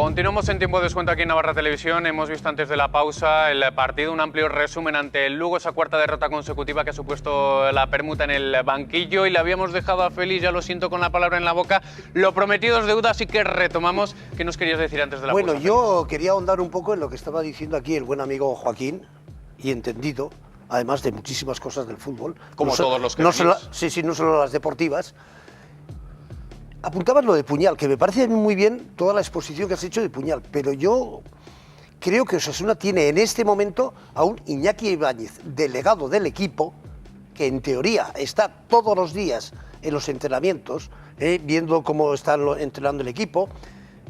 Continuamos en tiempo de descuento aquí en Navarra Televisión. Hemos visto antes de la pausa el partido, un amplio resumen ante el Lugo, esa cuarta derrota consecutiva que ha supuesto la permuta en el banquillo, y le habíamos dejado a Félix, ya lo siento, con la palabra en la boca. Lo prometido es deuda, así que retomamos. ¿Qué nos querías decir antes de la pausa? Bueno, yo quería ahondar un poco en lo que estaba diciendo aquí el buen amigo Joaquín, y entendido, además de muchísimas cosas del fútbol. Como todos los que no solo las deportivas. Apuntabas lo de Puñal, que me parece muy bien toda la exposición que has hecho de Puñal, pero yo creo que Osasuna tiene en este momento a un Iñaki Ibáñez, delegado del equipo, que en teoría está todos los días en los entrenamientos, viendo cómo está entrenando el equipo,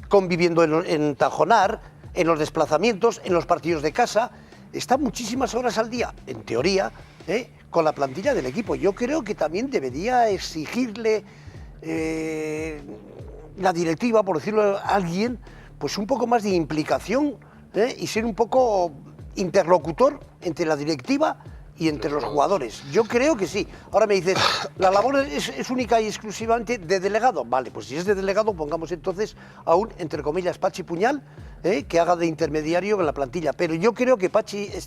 conviviendo en Tajonar, en los desplazamientos, en los partidos de casa, está muchísimas horas al día, en teoría, con la plantilla del equipo. Yo creo que también debería exigirle la directiva, por decirlo a alguien, pues un poco más de implicación y ser un poco interlocutor entre la directiva y entre los jugadores. Yo creo que sí. Ahora me dices, la labor es única y exclusivamente de delegado. Vale, pues si es de delegado, pongamos entonces a un, entre comillas, Pachi Puñal, que haga de intermediario en la plantilla. Pero yo creo que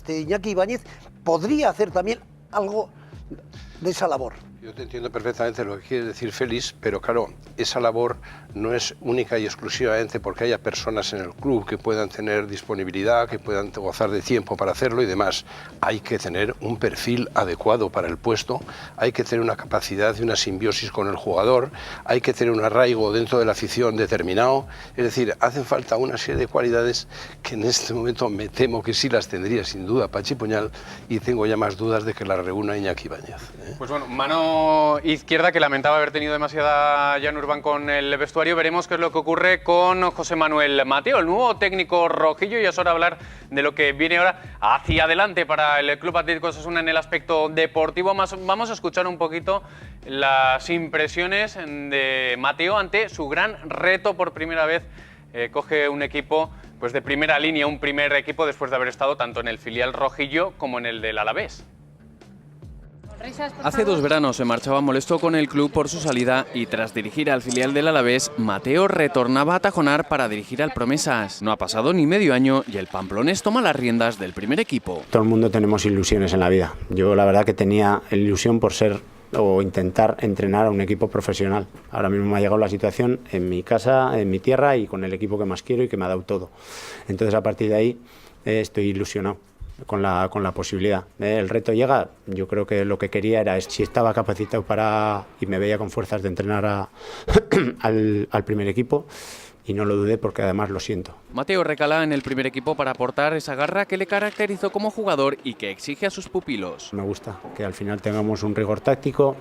Iñaki Ibáñez podría hacer también algo de esa labor. Yo te entiendo perfectamente lo que quiere decir Félix, pero claro, esa labor no es única y exclusivamente porque haya personas en el club que puedan tener disponibilidad, que puedan gozar de tiempo para hacerlo y demás. Hay que tener un perfil adecuado para el puesto, hay que tener una capacidad de una simbiosis con el jugador, hay que tener un arraigo dentro de la afición determinado. Es decir, hacen falta una serie de cualidades que en este momento me temo que sí las tendría sin duda Pachi Puñal, y tengo ya más dudas de que las reúna Iñaki Ibáñez. Pues bueno, mano izquierda, que lamentaba haber tenido demasiada Jan Urbán con el vestuario. Veremos qué es lo que ocurre con José Manuel Mateo, el nuevo técnico rojillo, y es hora de hablar de lo que viene ahora hacia adelante para el Club Atlético Osasuna en el aspecto deportivo. Vamos a escuchar un poquito las impresiones de Mateo ante su gran reto. Por primera vez coge un equipo pues de primera línea, un primer equipo después de haber estado tanto en el filial rojillo como en el del Alavés. Hace 2 veranos se marchaba molesto con el club por su salida y tras dirigir al filial del Alavés, Mateo retornaba a Tajonar para dirigir al Promesas. No ha pasado ni medio año y el pamplonés toma las riendas del primer equipo. Todo el mundo tenemos ilusiones en la vida. Yo la verdad que tenía ilusión por ser o intentar entrenar a un equipo profesional. Ahora mismo me ha llegado la situación en mi casa, en mi tierra y con el equipo que más quiero y que me ha dado todo. Entonces a partir de ahí estoy ilusionado con la posibilidad. El reto llega, yo creo que lo que quería era si estaba capacitado y me veía con fuerzas de entrenar al primer equipo, y no lo dudé porque además lo siento. Mateo recala en el primer equipo para aportar esa garra que le caracterizó como jugador y que exige a sus pupilos. Me gusta que al final tengamos un rigor táctico,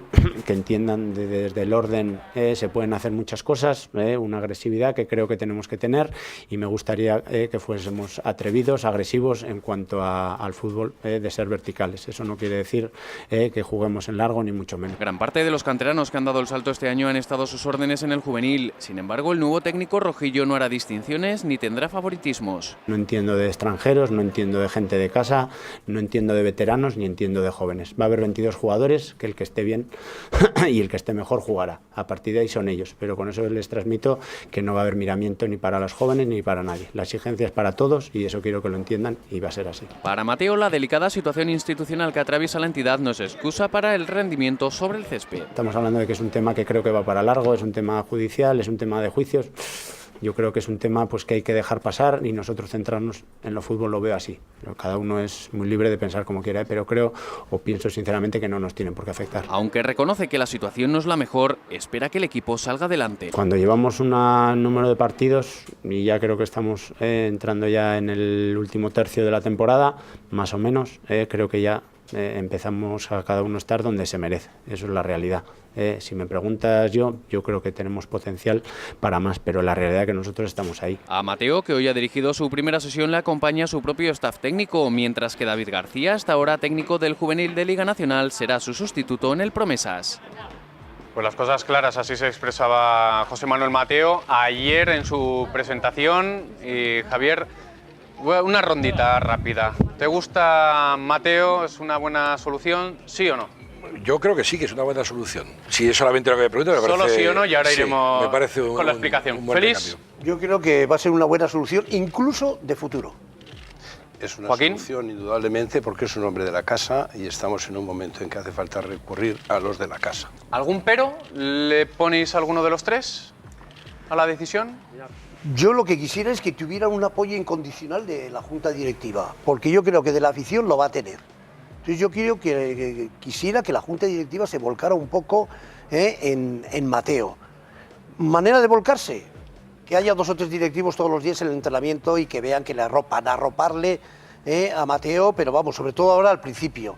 que entiendan desde el orden se pueden hacer muchas cosas, una agresividad que creo que tenemos que tener, y me gustaría que fuésemos atrevidos, agresivos en cuanto al fútbol, de ser verticales. Eso no quiere decir que juguemos en largo ni mucho menos. Gran parte de los canteranos que han dado el salto este año han estado a sus órdenes en el juvenil. Sin embargo, el nuevo técnico rojillo no hará distinciones ni tendrá favoritismos. No entiendo de extranjeros, no entiendo de gente de casa, no entiendo de veteranos ni entiendo de jóvenes. Va a haber 22 jugadores, que el que esté bien y el que esté mejor jugará. A partir de ahí son ellos, pero con eso les transmito que no va a haber miramiento ni para los jóvenes ni para nadie. La exigencia es para todos y eso quiero que lo entiendan, y va a ser así. Para Mateo, la delicada situación institucional que atraviesa la entidad no es excusa para el rendimiento sobre el césped. Estamos hablando de que es un tema que creo que va para largo, es un tema judicial, es un tema de juicios. Yo creo que es un tema pues que hay que dejar pasar y nosotros centrarnos en lo fútbol. Lo veo así. Cada uno es muy libre de pensar como quiera, pero creo o pienso sinceramente que no nos tienen por qué afectar. Aunque reconoce que la situación no es la mejor, espera que el equipo salga adelante. Cuando llevamos un número de partidos, y ya creo que estamos entrando ya en el último tercio de la temporada, más o menos, creo que ya empezamos a cada uno estar donde se merece. Eso es la realidad. Si me preguntas yo creo que tenemos potencial para más, pero la realidad es que nosotros estamos ahí. A Mateo, que hoy ha dirigido su primera sesión, le acompaña su propio staff técnico, mientras que David García, hasta ahora técnico del juvenil de Liga Nacional, será su sustituto en el Promesas. Pues las cosas claras, así se expresaba José Manuel Mateo ayer en su presentación. Y Javier, una rondita rápida. ¿Te gusta Mateo? ¿Es una buena solución? ¿Sí o no? yo creo que sí, que es una buena solución. Si es solamente lo que me pregunto, me parece... Solo sí o no, y ahora iremos me parece con la explicación. un buen ¿Feliz? recambio. Yo creo que va a ser una buena solución, incluso de futuro. Es una Joaquín. solución, indudablemente, porque es un hombre de la casa y estamos en un momento en que hace falta recurrir a los de la casa. ¿Algún pero? ¿Le ponéis alguno de los tres a la decisión? Yo lo que quisiera es que tuviera un apoyo incondicional de la Junta Directiva, porque yo creo que de la afición lo va a tener. Entonces yo quisiera que la Junta Directiva se volcara un poco en Mateo. ¿Manera de volcarse? Que haya 2 o 3 directivos todos los días en el entrenamiento y que vean que le arroparle a Mateo, pero vamos, sobre todo ahora al principio,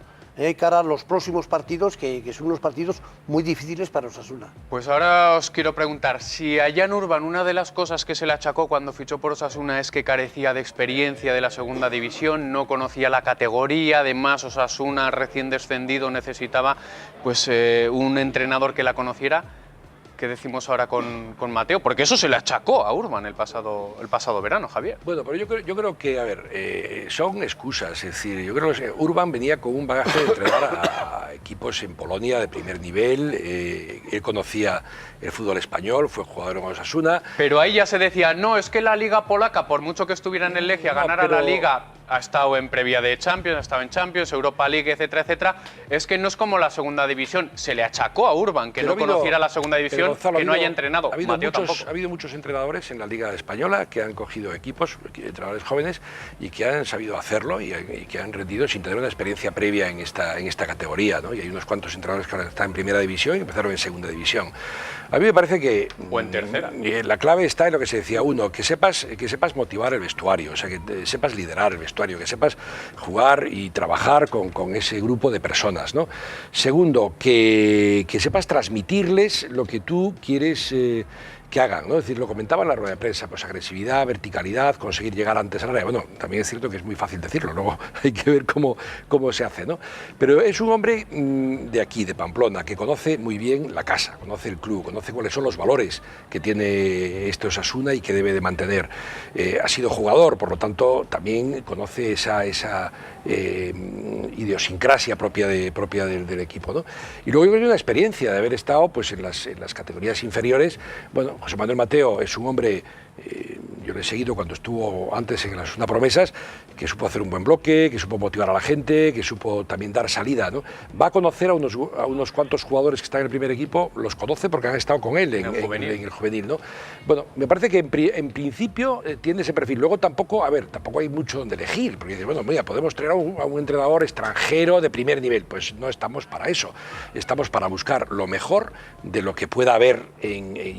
cara a los próximos partidos, que son unos partidos muy difíciles para Osasuna. Pues ahora os quiero preguntar, si a Jan Urban una de las cosas que se le achacó cuando fichó por Osasuna es que carecía de experiencia de la segunda división, no conocía la categoría, además Osasuna recién descendido necesitaba pues un entrenador que la conociera. ¿Qué decimos ahora con Mateo? Porque eso se le achacó a Urban el pasado verano, Javier. Bueno, pero yo creo que, a ver, son excusas. Es decir, yo creo que Urban venía con un bagaje de entrenar a equipos en Polonia de primer nivel. Él conocía el fútbol español, fue jugador en Osasuna. Pero ahí ya se decía, no, es que la liga polaca, por mucho que estuviera en el Legia, ganara la liga, ha estado en previa de Champions, ha estado en Champions, Europa League, etcétera, etcétera. Es que no es como la segunda división. Se le achacó a Urban que no conociera la segunda división, Gonzalo, que no haya entrenado. Ha habido muchos entrenadores en la Liga Española que han cogido equipos, entrenadores jóvenes, y que han sabido hacerlo y que han rendido sin tener una experiencia previa en esta categoría, ¿no? Y hay unos cuantos entrenadores que ahora están en primera división y empezaron en segunda división. A mí me parece que o en tercera. La clave está en lo que se decía. Uno, que sepas motivar el vestuario, o sea, que sepas liderar el vestuario, que sepas jugar y trabajar con ese grupo de personas, ¿no? Segundo, que sepas transmitirles lo que tú quieres que hagan, ¿no? Es decir, lo comentaba en la rueda de prensa, pues agresividad, verticalidad, conseguir llegar antes al área. Bueno, también es cierto que es muy fácil decirlo, luego hay que ver cómo se hace, ¿no? Pero es un hombre de aquí, de Pamplona, que conoce muy bien la casa, conoce el club, conoce cuáles son los valores que tiene este Osasuna y que debe de mantener. Ha sido jugador, por lo tanto, también conoce esa idiosincrasia propia del equipo, ¿no? Y luego hay una experiencia de haber estado pues en las categorías inferiores. Bueno, José Manuel Mateo es un hombre, yo lo he seguido cuando estuvo antes en las Osasuna Promesas, que supo hacer un buen bloque, que supo motivar a la gente, que supo también dar salida, ¿no? Va a conocer a unos cuantos jugadores que están en el primer equipo, los conoce porque han estado con él en el juvenil, ¿no? Bueno, me parece que en principio tiene ese perfil. Luego tampoco hay mucho donde elegir, porque dice, bueno, mira, podemos traer a un entrenador extranjero de primer nivel. Pues no estamos para eso, estamos para buscar lo mejor de lo que pueda haber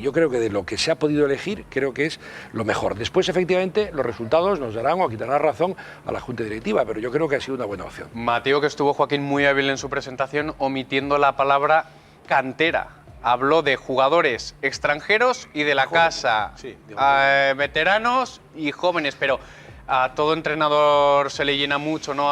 yo creo que de lo que se ha podido elegir, creo que es lo mejor. Después, efectivamente, los resultados nos darán o quitarán razón a la Junta Directiva, pero yo creo que ha sido una buena opción. Mateo, que estuvo, Joaquín, muy hábil en su presentación, omitiendo la palabra cantera. Habló de jugadores extranjeros y de la casa, sí, veteranos y jóvenes, pero a todo entrenador se le llena mucho, ¿no?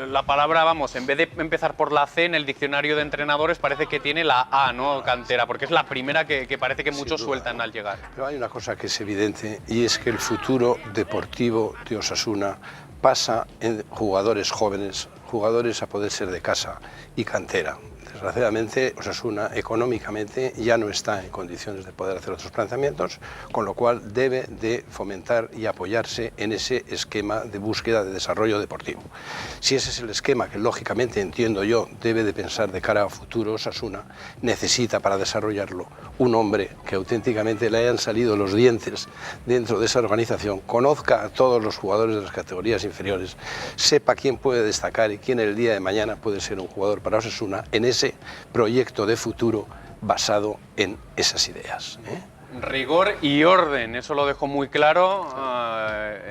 La palabra, vamos, en vez de empezar por la C en el diccionario de entrenadores parece que tiene la A, ¿no? Cantera, porque es la primera que parece que muchos sueltan al llegar. Pero hay una cosa que es evidente y es que el futuro deportivo de Osasuna pasa en jugadores jóvenes, jugadores a poder ser de casa y cantera. Desgraciadamente, Osasuna económicamente ya no está en condiciones de poder hacer otros planteamientos, con lo cual debe de fomentar y apoyarse en ese esquema de búsqueda de desarrollo deportivo. Si ese es el esquema que lógicamente entiendo yo debe de pensar de cara a futuro, Osasuna necesita para desarrollarlo un hombre que auténticamente le hayan salido los dientes dentro de esa organización, conozca a todos los jugadores de las categorías inferiores, sepa quién puede destacar y quién el día de mañana puede ser un jugador para Osasuna en ese proyecto de futuro basado en esas ideas. Rigor y orden, eso lo dejó muy claro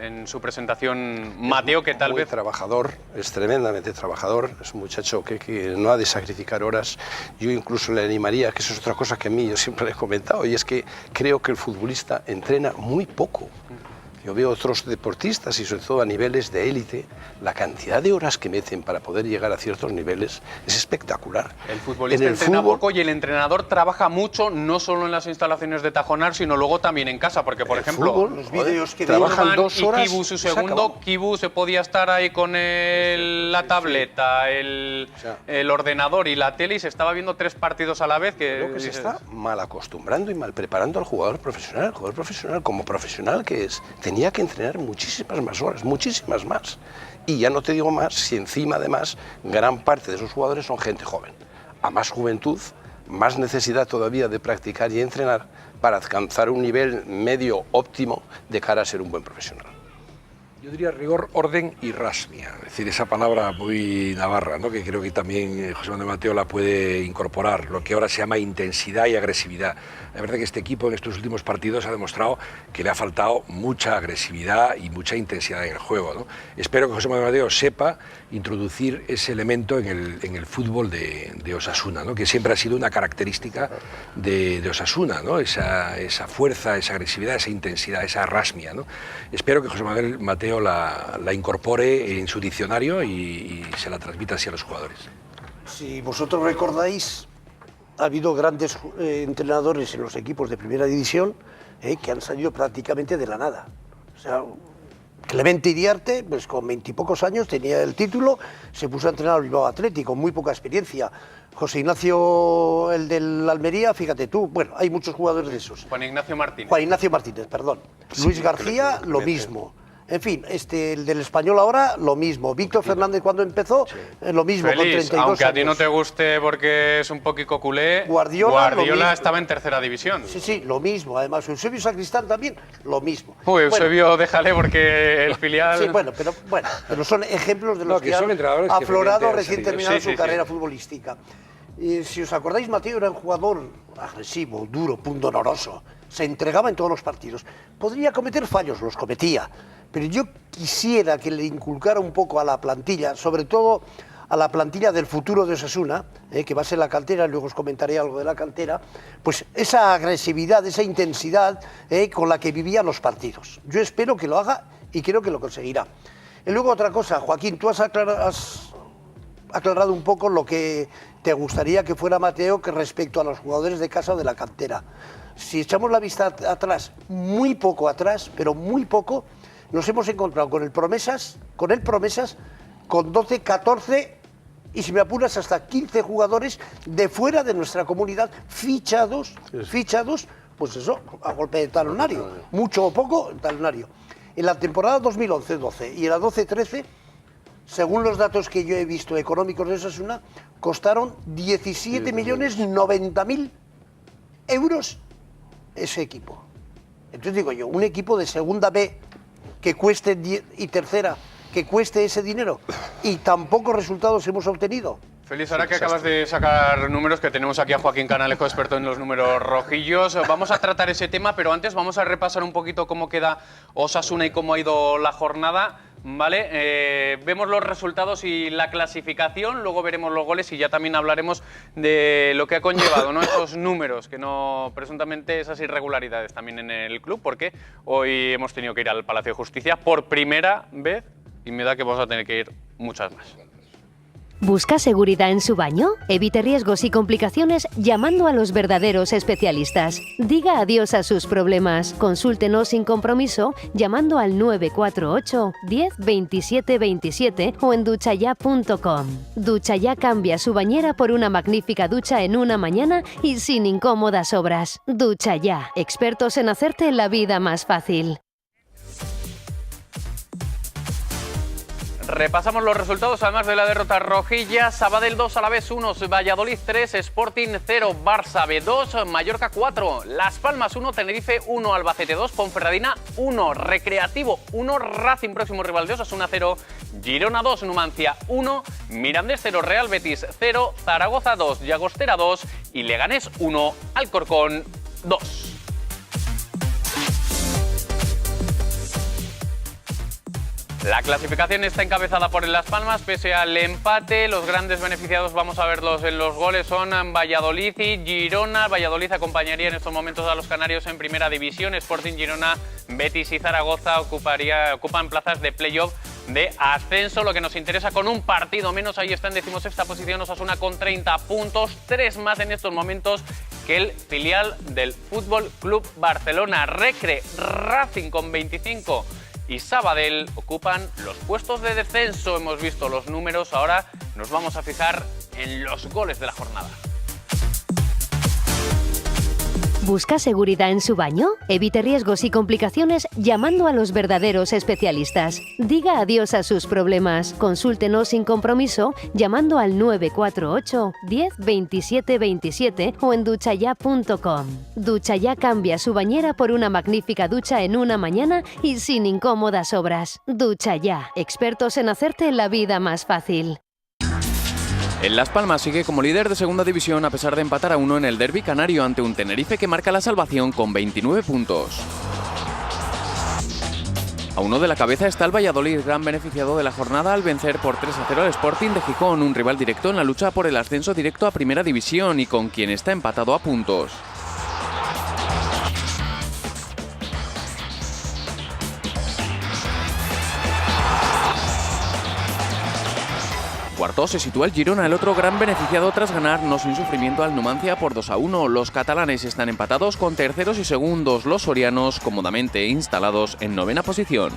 en su presentación Mateo, que tal vez... trabajador, es tremendamente trabajador, es un muchacho que no ha de sacrificar horas. Yo incluso le animaría, que eso es otra cosa que a mí yo siempre le he comentado, y es que creo que el futbolista entrena muy poco. Yo veo otros deportistas y sobre todo a niveles de élite, la cantidad de horas que meten para poder llegar a ciertos niveles es espectacular. El futbolista entrena poco y el entrenador trabaja mucho, no solo en las instalaciones de Tajonar, sino luego también en casa, porque por ejemplo, fútbol, los vídeos que trabajan 2 horas. Y Kibu su segundo, Kibu se podía estar ahí con la tableta, el ordenador y la tele y se estaba viendo 3 partidos a la vez. Creo que se está mal acostumbrando y mal preparando al jugador profesional. El jugador profesional, como profesional que es, tenía que entrenar muchísimas más horas, muchísimas más. Y ya no te digo más si encima además gran parte de esos jugadores son gente joven. A más juventud, más necesidad todavía de practicar y entrenar para alcanzar un nivel medio óptimo de cara a ser un buen profesional. Yo diría rigor, orden y rasmia, es decir, esa palabra muy navarra, ¿no? Que creo que también José Manuel Mateo la puede incorporar, lo que ahora se llama intensidad y agresividad. La verdad que este equipo en estos últimos partidos ha demostrado que le ha faltado mucha agresividad y mucha intensidad en el juego, ¿no? Espero que José Manuel Mateo sepa introducir ese elemento en el fútbol de Osasuna, ¿no? Que siempre ha sido una característica de Osasuna, ¿no? Esa fuerza, esa agresividad, esa intensidad, esa rasmia, ¿no? Espero que José Manuel Mateo la incorpore en su diccionario y se la transmita así a los jugadores. Si vosotros recordáis, ha habido grandes entrenadores en los equipos de primera división que han salido prácticamente de la nada. O sea, Clemente Iriarte, pues con 20 y pocos años tenía el título, se puso a entrenar al Bilbao Athletic con muy poca experiencia. José Ignacio, el del Almería, fíjate tú, bueno, hay muchos jugadores de esos. Juan Ignacio Martínez, perdón. Sí, Luis García, lo mismo. En fin, el del Español ahora, lo mismo. Víctor Fernández cuando empezó, lo mismo, Feliz, con 32 aunque años. a ti no te guste porque es un poquito culé, Guardiola estaba en tercera división. Sí, lo mismo. Además, Eusebio Sacristán también, lo mismo. Uy, Eusebio, déjale porque el filial... Sí, pero son ejemplos de los que han aflorado recién terminado su carrera futbolística. Si os acordáis, Mateo era un jugador agresivo, duro, pundonoroso. Se entregaba en todos los partidos. Podría cometer fallos, los cometía. Pero yo quisiera que le inculcara un poco a la plantilla, sobre todo a la plantilla del futuro de Osasuna, que va a ser la cantera, luego os comentaré algo de la cantera, pues esa agresividad, esa intensidad con la que vivían los partidos. Yo espero que lo haga y creo que lo conseguirá. Y luego otra cosa, Joaquín, tú has aclarado un poco lo que te gustaría que fuera Mateo que respecto a los jugadores de casa o de la cantera. Si echamos la vista atrás, muy poco atrás, pero muy poco, nos hemos encontrado con el Promesas, con 12, 14 y si me apuras hasta 15 jugadores de fuera de nuestra comunidad, fichados, pues eso, a golpe de talonario, mucho o poco talonario. En la temporada 2011-12 y en la 12-13, según los datos que yo he visto económicos de Osasuna, costaron 17.090.000 euros ese equipo. Entonces digo yo, un equipo de segunda B que cueste y tercera, que cueste ese dinero y tan pocos resultados hemos obtenido. Feliz, ahora que acabas de sacar números, que tenemos aquí a Joaquín Canalejo, experto en los números rojillos, vamos a tratar ese tema, pero antes vamos a repasar un poquito cómo queda Osasuna y cómo ha ido la jornada. Vale, vemos los resultados y la clasificación, luego veremos los goles y ya también hablaremos de lo que ha conllevado, ¿no? Estos números, que no, presuntamente esas irregularidades también en el club, porque hoy hemos tenido que ir al Palacio de Justicia por primera vez y me da que vamos a tener que ir muchas más. ¿Busca seguridad en su baño? Evite riesgos y complicaciones llamando a los verdaderos especialistas. Diga adiós a sus problemas. Consúltenos sin compromiso llamando al 948 10 27 27 o en duchaya.com. Duchaya cambia su bañera por una magnífica ducha en una mañana y sin incómodas obras. Duchaya, expertos en hacerte la vida más fácil. Repasamos los resultados, además de la derrota rojilla. Sabadell 2, Alavés 1, Valladolid 3, Sporting 0, Barça B 2, Mallorca 4, Las Palmas 1, Tenerife 1, Albacete 2, Ponferradina 1, Recreativo 1, Racing, próximo rival de Osasuna 0, Girona 2, Numancia 1, Mirandés 0, Real Betis 0, Zaragoza 2, Llagostera 2 y Leganés 1, Alcorcón 2. La clasificación está encabezada por el Las Palmas, pese al empate. Los grandes beneficiados, vamos a verlos en los goles, son Valladolid y Girona. Valladolid acompañaría en estos momentos a los canarios en primera división. Sporting Girona, Betis y Zaragoza ocupan plazas de playoff de ascenso. Lo que nos interesa, con un partido menos, ahí está en 16ª posición Osasuna con 30 puntos, 3 más en estos momentos que el filial del Fútbol Club Barcelona. Recre, Racing con 25 y Sabadell ocupan los puestos de descenso. Hemos visto los números, ahora nos vamos a fijar en los goles de la jornada. ¿Busca seguridad en su baño? Evite riesgos y complicaciones llamando a los verdaderos especialistas. Diga adiós a sus problemas. Consúltenos sin compromiso llamando al 948 10 27 27 o en duchaya.com. Duchaya cambia su bañera por una magnífica ducha en una mañana y sin incómodas obras. Duchaya, expertos en hacerte la vida más fácil. El Las Palmas sigue como líder de segunda división a pesar de empatar a 1 en el derbi canario ante un Tenerife que marca la salvación con 29 puntos. A 1 de la cabeza está el Valladolid, gran beneficiado de la jornada al vencer por 3-0 al Sporting de Gijón, un rival directo en la lucha por el ascenso directo a primera división y con quien está empatado a puntos. Cuarto se sitúa el Girona, el otro gran beneficiado tras ganar no sin sufrimiento al Numancia por 2-1. Los catalanes están empatados con terceros y segundos, los sorianos cómodamente instalados en 9ª posición.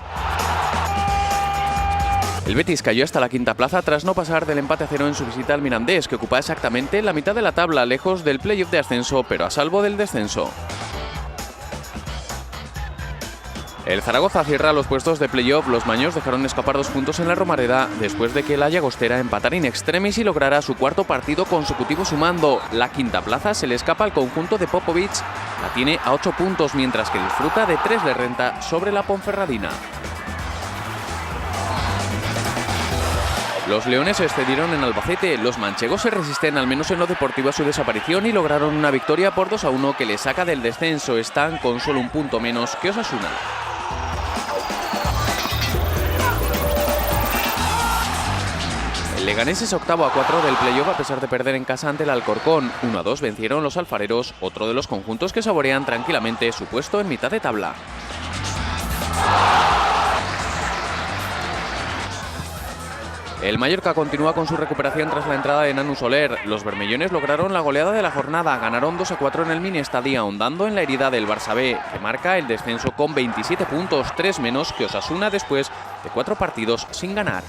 El Betis cayó hasta la 5ª plaza tras no pasar del empate a 0 en su visita al Mirandés, que ocupa exactamente la mitad de la tabla, lejos del playoff de ascenso, pero a salvo del descenso. El Zaragoza cierra los puestos de playoff. Los maños dejaron escapar 2 puntos en la Romareda después de que la Llagostera empatara in extremis y lograra su 4º partido consecutivo sumando. La 5ª plaza se le escapa al conjunto de Popovic, la tiene a 8 puntos mientras que disfruta de 3 de renta sobre la Ponferradina. Los leones cedieron en Albacete. Los manchegos se resisten al menos en lo deportivo a su desaparición y lograron una victoria por 2-1 que les saca del descenso. Están con solo un punto menos que Osasuna. El Leganés es octavo a 4 del playoff a pesar de perder en casa ante el Alcorcón. 1-2 vencieron los alfareros, otro de los conjuntos que saborean tranquilamente su puesto en mitad de tabla. El Mallorca continúa con su recuperación tras la entrada de Nanu Soler. Los bermellones lograron la goleada de la jornada, ganaron 2-4 en el Mini Estadio, ahondando en la herida del Barça B, que marca el descenso con 27 puntos, 3 menos que Osasuna después de 4 partidos sin ganar.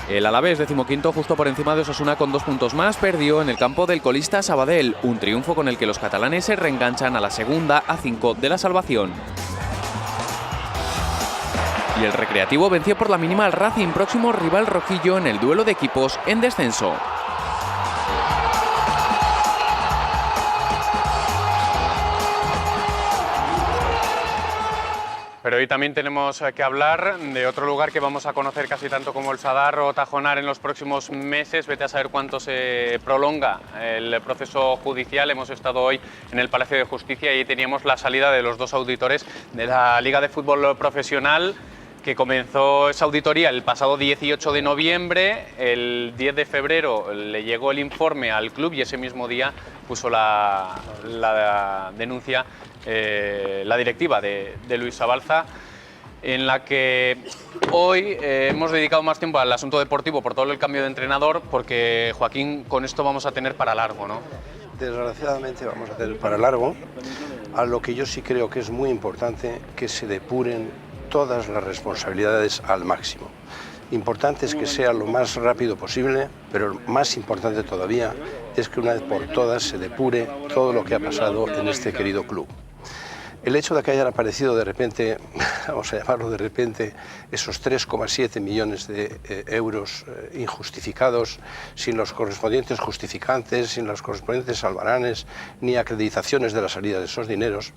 El Alavés, 15º, justo por encima de Osasuna con 2 puntos más, perdió en el campo del colista Sabadell, un triunfo con el que los catalanes se reenganchan a la segunda a 5 de la salvación. Y el Recreativo venció por la mínima al Racing, próximo rival rojillo en el duelo de equipos en descenso. Pero hoy también tenemos que hablar de otro lugar que vamos a conocer casi tanto como el Sadar o Tajonar en los próximos meses. Vete a saber cuánto se prolonga el proceso judicial. Hemos estado hoy en el Palacio de Justicia y teníamos la salida de los 2 auditores de la Liga de Fútbol Profesional, que comenzó esa auditoría el pasado 18 de noviembre. El 10 de febrero le llegó el informe al club y ese mismo día puso la denuncia la directiva de Luis Sabalza, en la que hoy hemos dedicado más tiempo al asunto deportivo por todo el cambio de entrenador, porque, Joaquín, con esto vamos a tener para largo, ¿no? Desgraciadamente vamos a tener para largo, a lo que yo sí creo que es muy importante que se depuren todas las responsabilidades al máximo. Importante es que sea lo más rápido posible, pero más importante todavía es que una vez por todas se depure todo lo que ha pasado en este querido club. El hecho de que hayan aparecido de repente, vamos a llamarlo de repente, esos 3,7 millones de euros injustificados, sin los correspondientes justificantes, sin los correspondientes albaranes, ni acreditaciones de la salida de esos dineros,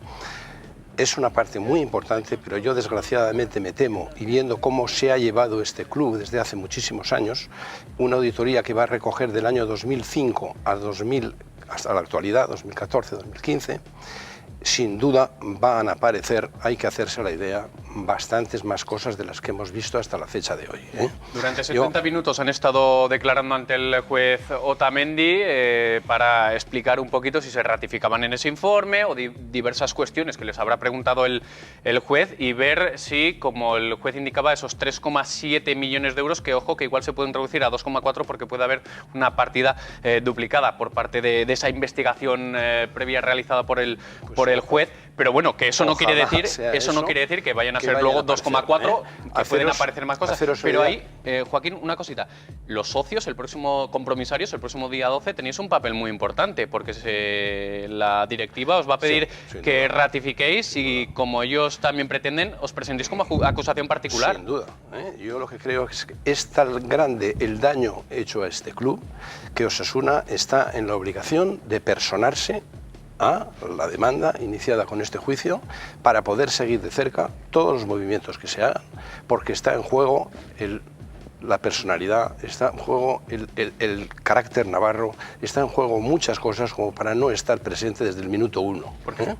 es una parte muy importante, pero yo desgraciadamente me temo, y viendo cómo se ha llevado este club desde hace muchísimos años, una auditoría que va a recoger del año 2005 hasta la actualidad, 2014-2015, sin duda van a aparecer, hay que hacerse la idea, bastantes más cosas de las que hemos visto hasta la fecha de hoy. Durante 70 minutos han estado declarando ante el juez Otamendi para explicar un poquito si se ratificaban en ese informe o diversas cuestiones que les habrá preguntado el juez y ver si, como el juez indicaba, esos 3,7 millones de euros, que ojo, que igual se pueden reducir a 2,4 porque puede haber una partida duplicada por parte de esa investigación previa realizada por el juez. Pero bueno, que eso no quiere decir que vayan a ser luego 2,4, que pueden aparecer más cosas. Pero ahí, Joaquín, una cosita. Los socios, el próximo compromisarios, el próximo día 12, tenéis un papel muy importante, porque la directiva os va a pedir que ratifiquéis y, como ellos también pretenden, os presentéis como acusación particular. Sin duda. Yo lo que creo es que es tan grande el daño hecho a este club que Osasuna está en la obligación de personarse a la demanda iniciada con este juicio para poder seguir de cerca todos los movimientos que se hagan, porque está en juego la personalidad, está en juego el carácter navarro, está en juego muchas cosas como para no estar presente desde el minuto 1.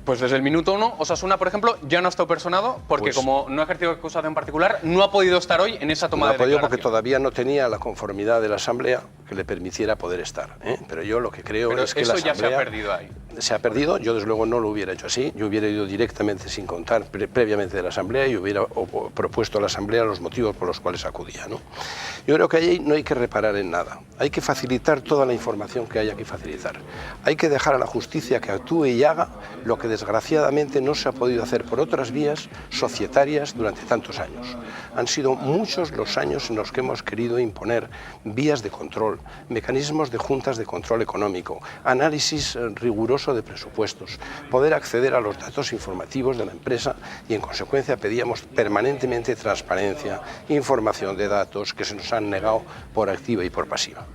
Pues desde el minuto 1, Osasuna, por ejemplo, ya no está personado porque como no ha ejercido acusación particular, no ha podido estar hoy en esa toma de declaración. No ha podido porque todavía no tenía la conformidad de la Asamblea que le permitiera poder estar. Pero yo lo que creo es que la Asamblea... eso ya se ha perdido ahí. Se ha perdido, yo desde luego no lo hubiera hecho así, yo hubiera ido directamente sin contar previamente de la Asamblea y hubiera propuesto a la Asamblea los motivos por los cuales acudía, ¿no? Yo creo que ahí no hay que reparar en nada, hay que facilitar toda la información que haya que facilitar, hay que dejar a la justicia que actúe y haga lo que desgraciadamente no se ha podido hacer por otras vías societarias durante tantos años. Han sido muchos los años en los que hemos querido imponer vías de control, mecanismos de juntas de control económico, análisis riguroso de presupuestos, poder acceder a los datos informativos de la empresa y en consecuencia pedíamos permanentemente transparencia, información de datos que se nos han negado por activa y por pasiva.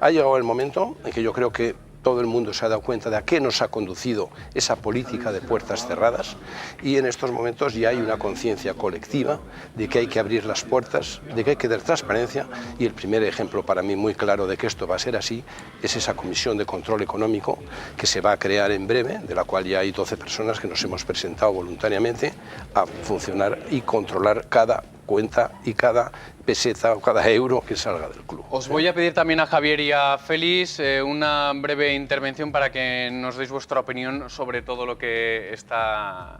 Ha llegado el momento en que yo creo que todo el mundo se ha dado cuenta de a qué nos ha conducido esa política de puertas cerradas y en estos momentos ya hay una conciencia colectiva de que hay que abrir las puertas, de que hay que dar transparencia y el primer ejemplo para mí muy claro de que esto va a ser así es esa comisión de control económico que se va a crear en breve, de la cual ya hay 12 personas que nos hemos presentado voluntariamente a funcionar y controlar cada cuenta y cada peseta o cada euro que salga del club. Os voy a pedir también a Javier y a Félix una breve intervención para que nos deis vuestra opinión sobre todo lo que está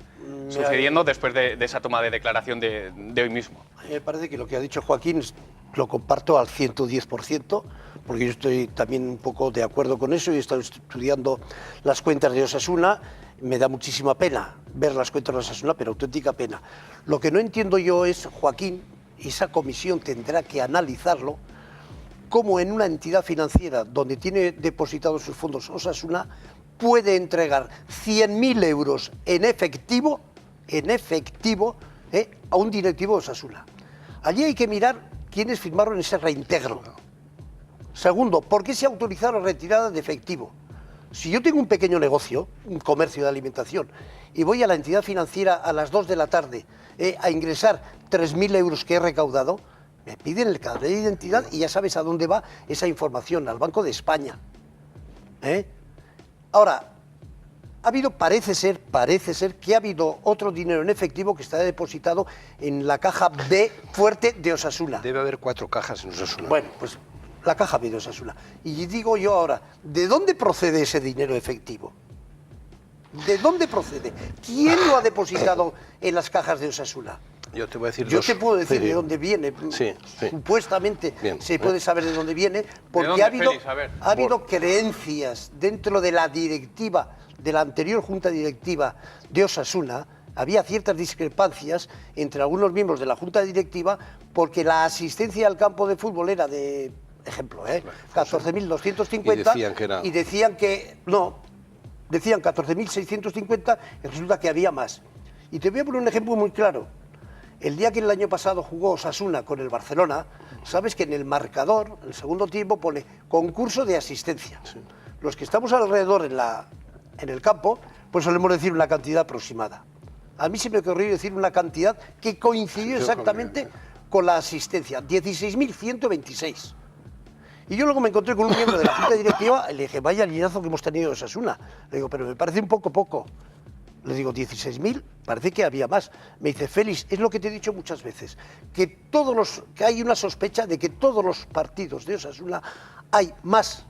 sucediendo después de esa toma de declaración de hoy mismo. A mí me parece que lo que ha dicho Joaquín lo comparto al 110%, porque yo estoy también un poco de acuerdo con eso y he estado estudiando las cuentas de Osasuna. Me da muchísima pena ver las cuentas de Osasuna, pero auténtica pena. Lo que no entiendo yo es, Joaquín, y esa comisión tendrá que analizarlo, cómo en una entidad financiera donde tiene depositados sus fondos Osasuna puede entregar 100.000 euros en efectivo a un directivo de Osasuna. Allí hay que mirar quiénes firmaron ese reintegro. Segundo, ¿por qué se ha autorizado la retirada de efectivo? Si yo tengo un pequeño negocio, un comercio de alimentación, y voy a la entidad financiera a las 2 de la tarde a ingresar 3.000 euros que he recaudado, me piden el carnet de identidad y ya sabes a dónde va esa información, al Banco de España. Ahora, parece ser que ha habido otro dinero en efectivo que está depositado en la caja B fuerte de Osasuna. Debe haber 4 cajas en Osasuna. Bueno, pues la caja B de Osasuna. Y digo yo ahora, ¿de dónde procede ese dinero efectivo? ¿De dónde procede? ¿Quién lo ha depositado en las cajas de Osasuna? Yo te voy a decir te puedo decir de dónde viene. Sí. Supuestamente se puede saber de dónde viene, porque dónde, ha habido creencias dentro de la directiva, de la anterior junta directiva de Osasuna. Había ciertas discrepancias entre algunos miembros de la junta directiva porque la asistencia al campo de fútbol era de, ejemplo, 14.250 y decían que no, decían 14.650 y resulta que había más. Y te voy a poner un ejemplo muy claro. El día que el año pasado jugó Osasuna con el Barcelona, sabes que en el marcador, en el segundo tiempo, pone concurso de asistencia. Sí. Los que estamos alrededor en el campo, pues solemos decir una cantidad aproximada. A mí se me ocurrió decir una cantidad que coincidió exactamente con la asistencia, 16.126. Y yo luego me encontré con un miembro de la junta directiva y le dije, vaya alineazo que hemos tenido en Osasuna. Le digo, pero me parece un poco. Le digo, 16.000, parece que había más. Me dice, Félix, es lo que te he dicho muchas veces, que hay una sospecha de que todos los partidos de Osasuna hay más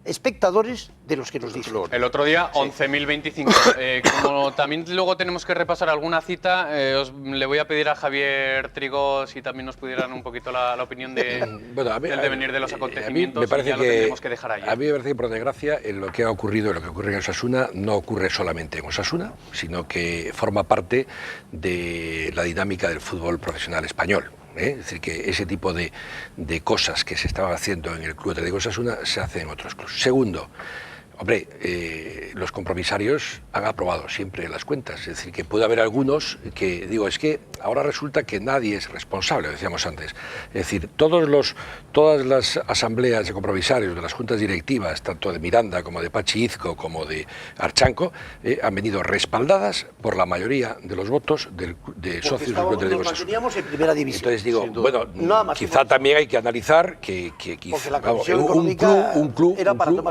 espectadores de los que nos dicen. El otro día, 11.025. Como también luego tenemos que repasar alguna cita, le voy a pedir a Javier Trigo si también nos pudieran un poquito la opinión del devenir de los acontecimientos. Me parece ya lo tendremos que dejar ahí. A mí me parece que, por desgracia, lo que ha ocurrido, lo que ocurre en Osasuna, no ocurre solamente en Osasuna, sino que forma parte de la dinámica del fútbol profesional español. Es decir, que ese tipo de cosas que se estaban haciendo en el Club Atlético Osasuna se hacen en otros clubes. Segundo, hombre, los compromisarios han aprobado siempre las cuentas, es decir, que puede haber algunos que, digo, es que ahora resulta que nadie es responsable, decíamos antes. Es decir, todas las asambleas de compromisarios, de las juntas directivas, tanto de Miranda como de Pachi Izco como de Archanco, han venido respaldadas por la mayoría de los votos de socios del Club Atlético Osasuna. Manteníamos en primera división. Entonces digo, bueno, quizá también hay que analizar que quizá, un club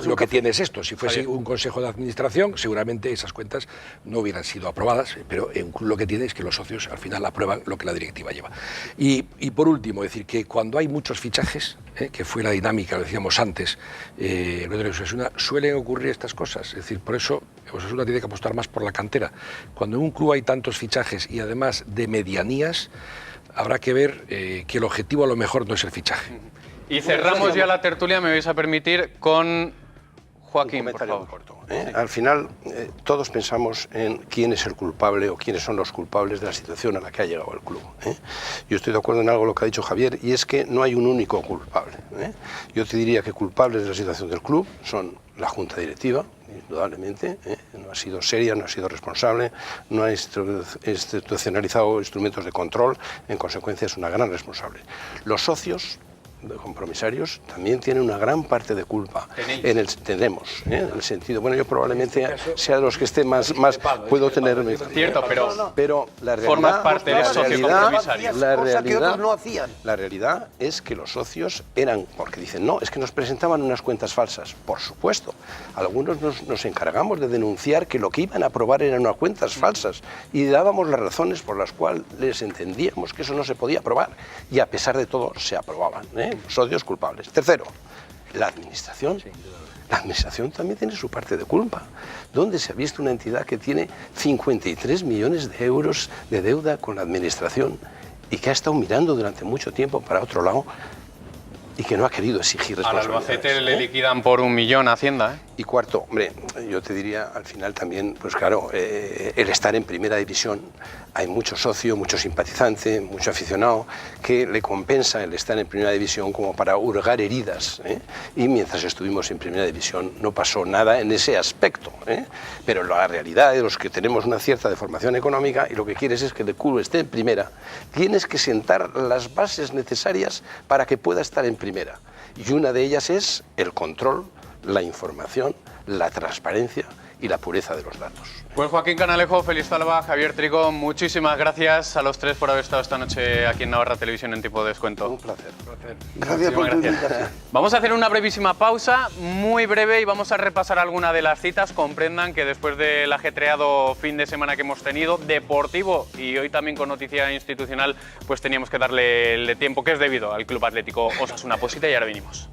lo que tiene es esto. Si fuese un consejo de administración, seguramente esas cuentas no hubieran sido aprobadas, pero en un club lo que tiene es que los socios al final aprueban lo que la directiva lleva. Y por último, decir que cuando hay muchos fichajes, que fue la dinámica, lo decíamos antes, en Osasuna, suelen ocurrir estas cosas. Es decir, por eso Osasuna tiene que apostar más por la cantera. Cuando en un club hay tantos fichajes y además de medianías, habrá que ver que el objetivo a lo mejor no es el fichaje. Y cerramos ya la tertulia, me vais a permitir, con Joaquín, por favor. Corto, Al final, todos pensamos en quién es el culpable o quiénes son los culpables de la situación a la que ha llegado el club. Yo estoy de acuerdo en algo lo que ha dicho Javier, y es que no hay un único culpable. Yo te diría que culpables de la situación del club son la junta directiva, indudablemente, no ha sido seria, no ha sido responsable, no ha institucionalizado instrumentos de control, en consecuencia es una gran responsable. Los socios de compromisarios también tienen una gran parte de culpa. Tenemos, en el sentido, bueno, yo probablemente sea de los que esté más puedo tener. Cierto, pero la realidad, formas parte del socio compromisario. La realidad es que los socios eran, porque dicen, no, es que nos presentaban unas cuentas falsas. Por supuesto, algunos nos encargamos de denunciar que lo que iban a aprobar eran unas cuentas falsas y dábamos las razones por las cuales les entendíamos que eso no se podía aprobar, y a pesar de todo se aprobaban. Socios culpables. Tercero, la administración. La administración también tiene su parte de culpa. ¿Dónde se ha visto una entidad que tiene 53 millones de euros de deuda con la administración y que ha estado mirando durante mucho tiempo para otro lado y que no ha querido exigir responsabilidades? Al Albacete le liquidan por 1 millón a Hacienda. Y cuarto, hombre, yo te diría al final también, pues claro, el estar en primera división, hay mucho socio, mucho simpatizante, mucho aficionado, que le compensa el estar en primera división como para hurgar heridas. Y mientras estuvimos en primera división no pasó nada en ese aspecto. Pero la realidad de los que tenemos una cierta deformación económica y lo que quieres es que el club esté en primera, tienes que sentar las bases necesarias para que pueda estar en primera. Y una de ellas es el control, la información, la transparencia y la pureza de los datos. Pues Joaquín Canalejo, Félix Talva, Javier Trigo, muchísimas gracias a los tres por haber estado esta noche aquí en Navarra Televisión en Tiempo de Descuento. Un placer. Gracias por tu invitación. Vamos a hacer una brevísima pausa, muy breve, y vamos a repasar alguna de las citas. Comprendan que después del ajetreado fin de semana que hemos tenido, deportivo y hoy también con noticia institucional, pues teníamos que darle el tiempo que es debido al Club Atlético Osasuna. Posita y ahora venimos.